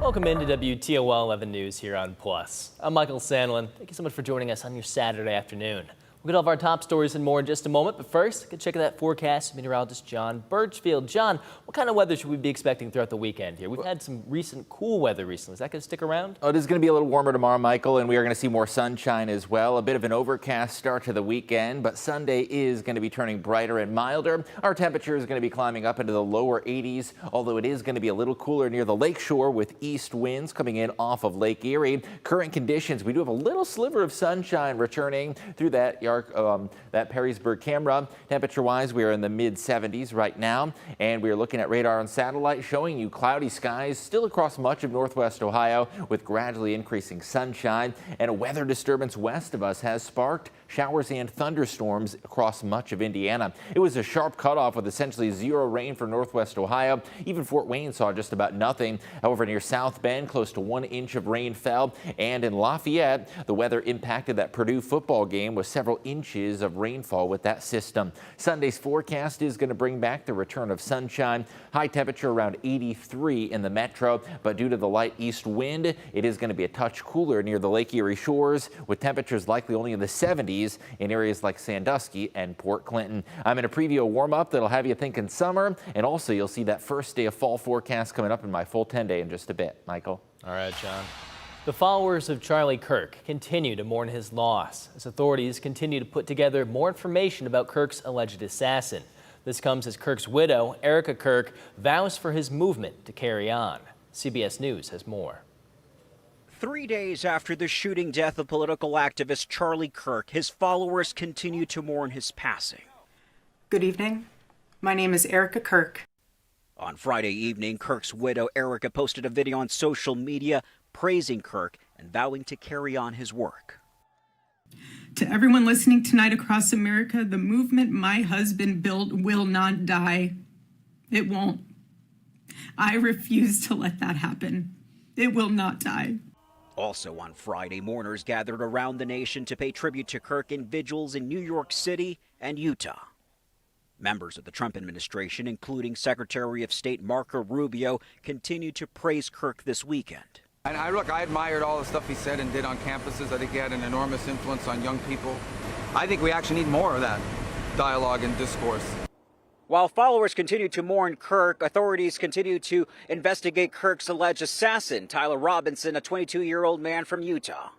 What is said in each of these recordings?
Welcome into WTOL 11 News here on Plus. I'm Michael Sandlin. Thank you so much for joining us on your Saturday afternoon. We'll get all of our top stories and more in just a moment, but first, get check out that forecast. Meteorologist John Birchfield. John, what kind of weather should we be expecting throughout the weekend here? We've had some recent cool weather recently. Is that going to stick around? Oh, it is going to be a little warmer tomorrow, Michael, and we are going to see more sunshine as well. A bit of an overcast start to the weekend, but Sunday is going to be turning brighter and milder. Our temperature is going to be climbing up into the lower 80s, although it is going to be a little cooler near the lakeshore with east winds coming in off of Lake Erie. Current conditions, we do have a little sliver of sunshine returning through that Perrysburg camera. Temperature-wise, we are in the mid-70s right now, and we are looking at radar and satellite showing you cloudy skies still across much of northwest Ohio with gradually increasing sunshine, and a weather disturbance west of us has sparked showers and thunderstorms across much of Indiana. It was a sharp cutoff with essentially zero rain for northwest Ohio. Even Fort Wayne saw just about nothing. However, near South Bend, close to 1 inch of rain fell, and in Lafayette, the weather impacted that Purdue football game with several inches of rainfall with that system. Sunday's forecast is going to bring back the return of sunshine. High temperature around 83 in the metro, but due to the light east wind, it is going to be a touch cooler near the Lake Erie shores, with temperatures likely only in the 70s in areas like Sandusky and Port Clinton. I'm going to preview a warm-up that'll have you thinking summer, and also you'll see that first day of fall forecast coming up in my full 10-day in just a bit. Michael? All right, John. The followers of Charlie Kirk continue to mourn his loss as authorities continue to put together more information about Kirk's alleged assassin. This comes as Kirk's widow, Erica Kirk, vows for his movement to carry on. CBS News has more. 3 days after the shooting death of political activist Charlie Kirk, his followers continue to mourn his passing. Good evening. My name is Erica Kirk. On Friday evening, Kirk's widow, Erica, posted a video on social media praising Kirk and vowing to carry on his work. To everyone listening tonight across America, the movement my husband built will not die. It won't. I refuse to let that happen. It will not die. Also on Friday, mourners gathered around the nation to pay tribute to Kirk in vigils in New York City and Utah. Members of the Trump administration, including Secretary of State Marco Rubio, continue to praise Kirk this weekend. And I admired all the stuff he said and did on campuses. I think he had an enormous influence on young people. I think we actually need more of that dialogue and discourse. While followers continue to mourn Kirk, authorities continue to investigate Kirk's alleged assassin, Tyler Robinson, a 22-year-old man from Utah.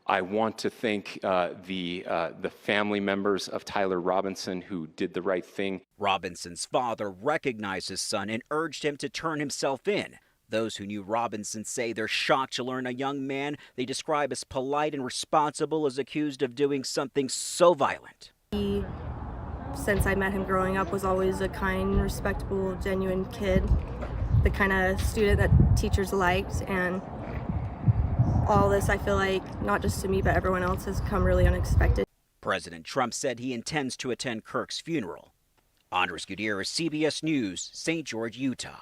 I want to thank the family members of Tyler Robinson who did the right thing. Robinson's father recognized his son and urged him to turn himself in. Those who knew Robinson say they're shocked to learn a young man they describe as polite and responsible is accused of doing something so violent. He, since I met him growing up, was always a kind, respectable, genuine kid, the kind of student that teachers liked, and all this, I feel like, not just to me, but everyone else, has come really unexpected. President Trump said he intends to attend Kirk's funeral. Andres Gutierrez, CBS News, St. George, Utah.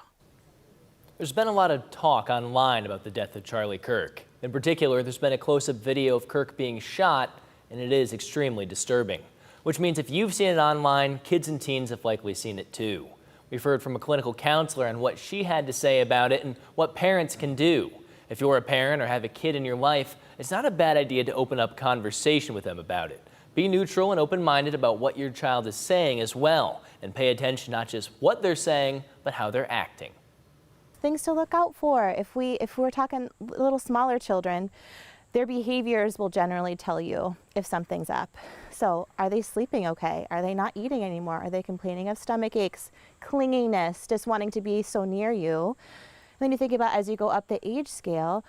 There's been a lot of talk online about the death of Charlie Kirk. In particular, there's been a close-up video of Kirk being shot, and it is extremely disturbing. Which means if you've seen it online, kids and teens have likely seen it too. We've heard from a clinical counselor on what she had to say about it and what parents can do. If you're a parent or have a kid in your life, it's not a bad idea to open up conversation with them about it. Be neutral and open-minded about what your child is saying as well, and pay attention not just what they're saying, but how they're acting. Things to look out for. If we're talking little smaller children, their behaviors will generally tell you if something's up. So are they sleeping okay? Are they not eating anymore? Are they complaining of stomach aches, clinginess, just wanting to be so near you? And then you think about, as you go up the age scale,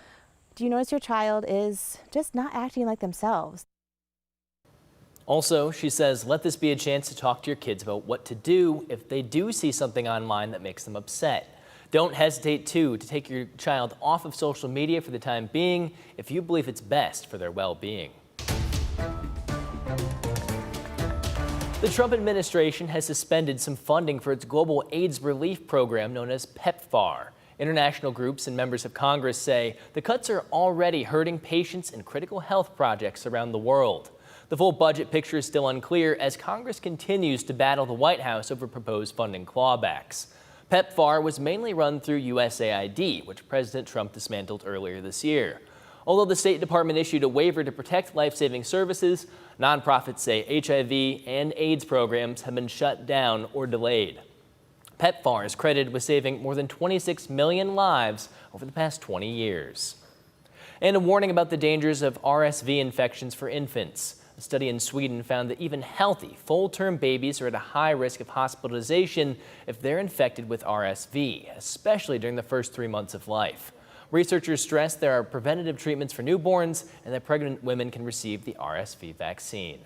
do you notice your child is just not acting like themselves? Also, she says, let this be a chance to talk to your kids about what to do if they do see something online that makes them upset. Don't hesitate, too, to take your child off of social media for the time being if you believe it's best for their well-being. The Trump administration has suspended some funding for its global AIDS relief program known as PEPFAR. International groups and members of Congress say the cuts are already hurting patients in critical health projects around the world. The full budget picture is still unclear as Congress continues to battle the White House over proposed funding clawbacks. PEPFAR was mainly run through USAID, which President Trump dismantled earlier this year. Although the State Department issued a waiver to protect life-saving services, nonprofits say HIV and AIDS programs have been shut down or delayed. PEPFAR is credited with saving more than 26 million lives over the past 20 years. And a warning about the dangers of RSV infections for infants. A study in Sweden found that even healthy, full-term babies are at a high risk of hospitalization if they're infected with RSV, especially during the first 3 months of life. Researchers stress there are preventative treatments for newborns and that pregnant women can receive the RSV vaccine.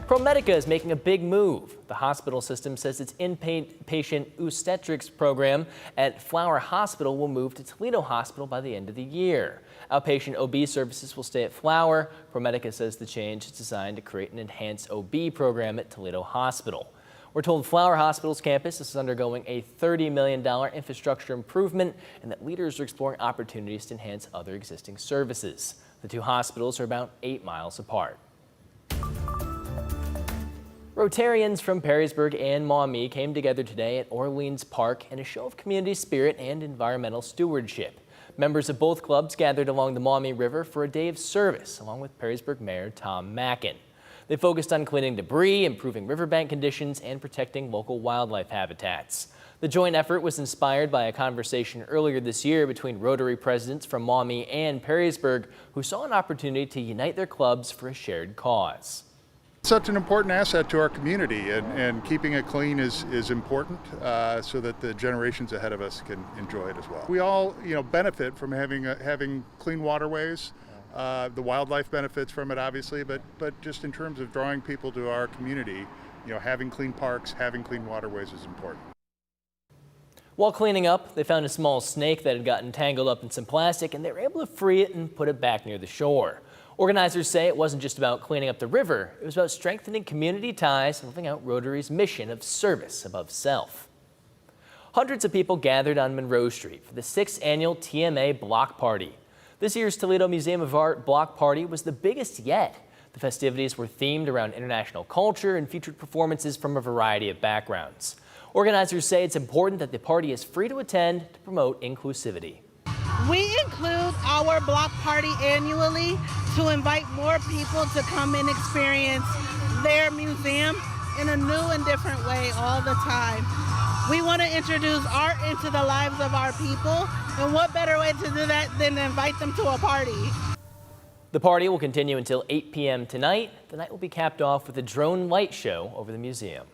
ProMedica is making a big move. The hospital system says its inpatient obstetrics program at Flower Hospital will move to Toledo Hospital by the end of the year. Outpatient OB services will stay at Flower. ProMedica says the change is designed to create an enhanced OB program at Toledo Hospital. We're told Flower Hospital's campus is undergoing a $30 million infrastructure improvement and that leaders are exploring opportunities to enhance other existing services. The two hospitals are about 8 miles apart. Rotarians from Perrysburg and Maumee came together today at Orleans Park in a show of community spirit and environmental stewardship. Members of both clubs gathered along the Maumee River for a day of service, along with Perrysburg Mayor Tom Mackin. They focused on cleaning debris, improving riverbank conditions, and protecting local wildlife habitats. The joint effort was inspired by a conversation earlier this year between Rotary presidents from Maumee and Perrysburg who saw an opportunity to unite their clubs for a shared cause. Such an important asset to our community, and keeping it clean is important so that the generations ahead of us can enjoy it as well. We all, benefit from having clean waterways. The wildlife benefits from it, obviously, but just in terms of drawing people to our community, having clean parks, having clean waterways is important. While cleaning up, they found a small snake that had gotten tangled up in some plastic, and they were able to free it and put it back near the shore. Organizers say it wasn't just about cleaning up the river, it was about strengthening community ties and living out Rotary's mission of service above self. Hundreds of people gathered on Monroe Street for the 6th annual TMA Block Party. This year's Toledo Museum of Art Block Party was the biggest yet. The festivities were themed around international culture and featured performances from a variety of backgrounds. Organizers say it's important that the party is free to attend to promote inclusivity. We include our block party annually to invite more people to come and experience their museum in a new and different way all the time. We want to introduce art into the lives of our people, and what better way to do that than to invite them to a party? The party will continue until 8 p.m. tonight. The night will be capped off with a drone light show over the museum.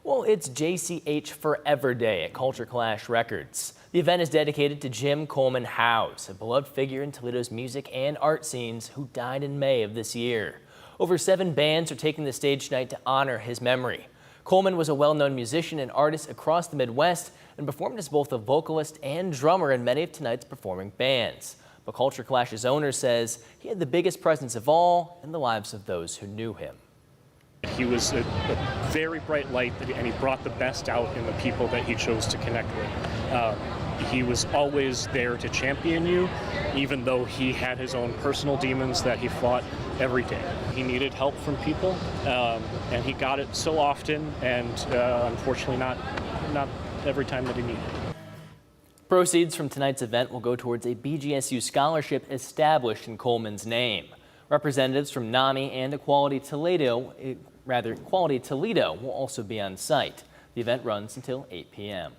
Well, it's JCH Forever Day at Culture Clash Records. The event is dedicated to Jim Coleman Howes, a beloved figure in Toledo's music and art scenes who died in May of this year. Over 7 bands are taking the stage tonight to honor his memory. Coleman was a well-known musician and artist across the Midwest and performed as both a vocalist and drummer in many of tonight's performing bands. But Culture Clash's owner says he had the biggest presence of all in the lives of those who knew him. He was a very bright light, and he brought the best out in the people that he chose to connect with. He was always there to champion you, even though he had his own personal demons that he fought every day. He needed help from people, and he got it so often, and unfortunately not every time that he needed it. Proceeds from tonight's event will go towards a BGSU scholarship established in Coleman's name. Representatives from NAMI and Equality Toledo will also be on site. The event runs until 8 p.m.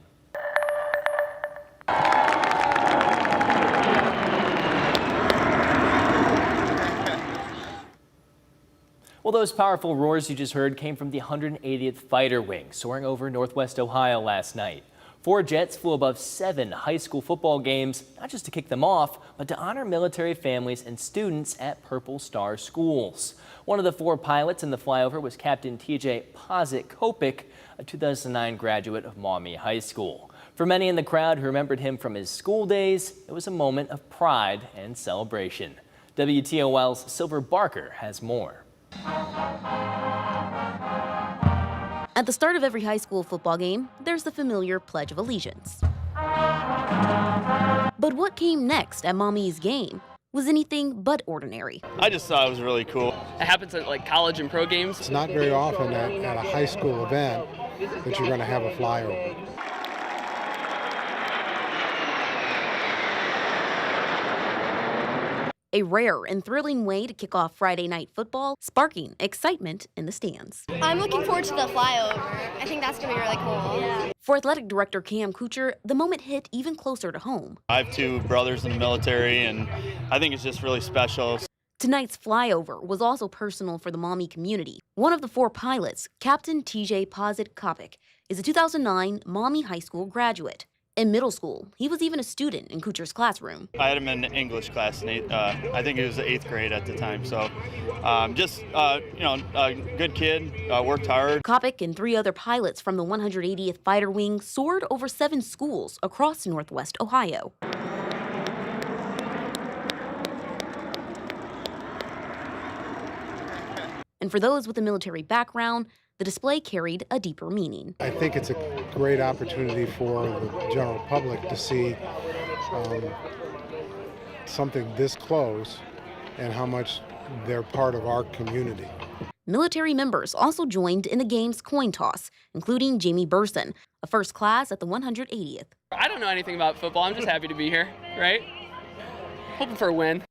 Well, those powerful roars you just heard came from the 180th Fighter Wing, soaring over Northwest Ohio last night. 4 jets flew above 7 high school football games, not just to kick them off, but to honor military families and students at Purple Star schools. One of the 4 pilots in the flyover was Captain TJ Posit-Kopik, a 2009 graduate of Maumee High School. For many in the crowd who remembered him from his school days, it was a moment of pride and celebration. WTOL's Silver Barker has more. At the start of every high school football game, there's the familiar Pledge of Allegiance. But what came next at Maumee's game was anything but ordinary. I just thought it was really cool. It happens at college and pro games. It's not very often at a high school event that you're going to have a flyover. A rare and thrilling way to kick off Friday night football, sparking excitement in the stands. I'm looking forward to the flyover. I think that's going to be really cool. Yeah. For athletic director Cam Kuchar, the moment hit even closer to home. I have 2 brothers in the military, and I think it's just really special. Tonight's flyover was also personal for the Maumee community. One of the 4 pilots, Captain TJ Pozit-Kopik, is a 2009 Maumee High School graduate. In middle school, he was even a student in Kuchar's classroom. I had him in English class, and I think it was the 8th grade at the time. So a good kid, worked hard. Kopik and 3 other pilots from the 180th Fighter Wing soared over 7 schools across Northwest Ohio. And for those with a military background, the display carried a deeper meaning. I think it's a great opportunity for the general public to see something this close and how much they're part of our community. Military members also joined in the game's coin toss, including Jamie Burson, a first class at the 180th. I don't know anything about football. I'm just happy to be here, right? Hoping for a win.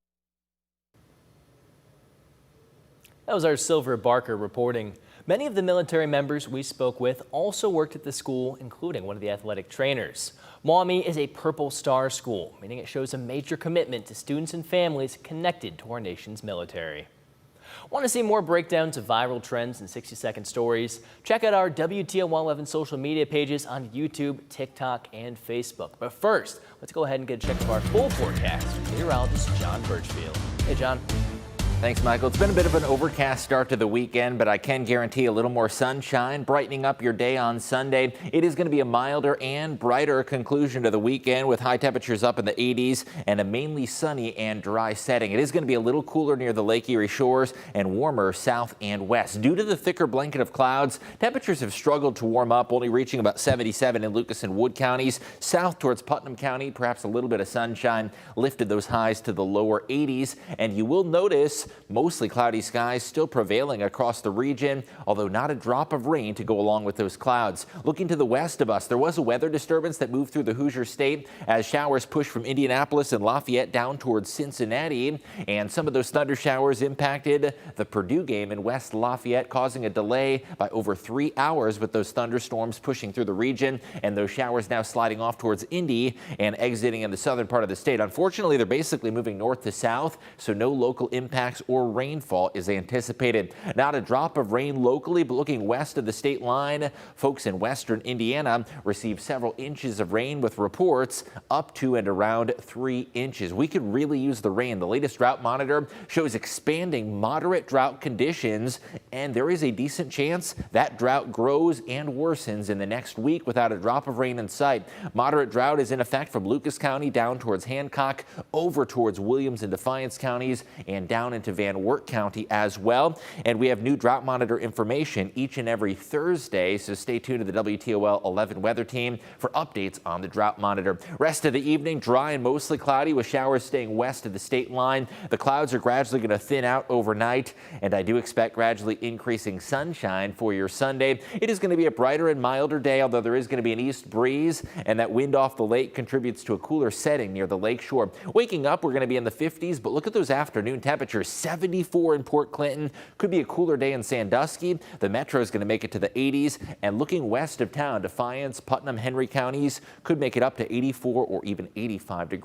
That was our Silver Barker reporting. Many of the military members we spoke with also worked at the school, including one of the athletic trainers. Maumee is a Purple Star school, meaning it shows a major commitment to students and families connected to our nation's military. Want to see more breakdowns of viral trends and 60-second stories? Check out our WTOL 11 social media pages on YouTube, TikTok, and Facebook. But first, let's go ahead and get a check of our full forecast with meteorologist John Birchfield. Hey, John. Thanks, Michael. It's been a bit of an overcast start to the weekend, but I can guarantee a little more sunshine, brightening up your day on Sunday. It is going to be a milder and brighter conclusion to the weekend with high temperatures up in the 80s and a mainly sunny and dry setting. It is going to be a little cooler near the Lake Erie shores and warmer south and west. Due to the thicker blanket of clouds, temperatures have struggled to warm up, only reaching about 77 in Lucas and Wood counties. South towards Putnam County, perhaps a little bit of sunshine lifted those highs to the lower 80s. And you will notice mostly cloudy skies still prevailing across the region, although not a drop of rain to go along with those clouds. Looking to the west of us, there was a weather disturbance that moved through the Hoosier State as showers pushed from Indianapolis and Lafayette down towards Cincinnati. And some of those thunder showers impacted the Purdue game in West Lafayette, causing a delay by over 3 hours with those thunderstorms pushing through the region and those showers now sliding off towards Indy and exiting in the southern part of the state. Unfortunately, they're basically moving north to south, so no local impacts or rainfall is anticipated. Not a drop of rain locally, but looking west of the state line, folks in western Indiana received several inches of rain with reports up to and around 3 inches. We could really use the rain. The latest drought monitor shows expanding moderate drought conditions, and there is a decent chance that drought grows and worsens in the next week without a drop of rain in sight. Moderate drought is in effect from Lucas County down towards Hancock, over towards Williams and Defiance counties, and down into Van Wert County as well. And we have new drought monitor information each and every Thursday, so stay tuned to the WTOL 11 weather team for updates on the drought monitor. Rest of the evening, dry and mostly cloudy with showers staying west of the state line. The clouds are gradually going to thin out overnight, and I do expect gradually increasing sunshine for your Sunday. It is going to be a brighter and milder day, although there is going to be an east breeze, and that wind off the lake contributes to a cooler setting near the lake shore. Waking up, we're going to be in the 50s, but look at those afternoon temperatures. 74 in Port Clinton. Could be a cooler day in Sandusky. The metro is going to make it to the 80s, and looking west of town, Defiance, Putnam, Henry counties could make it up to 84 or even 85 degrees.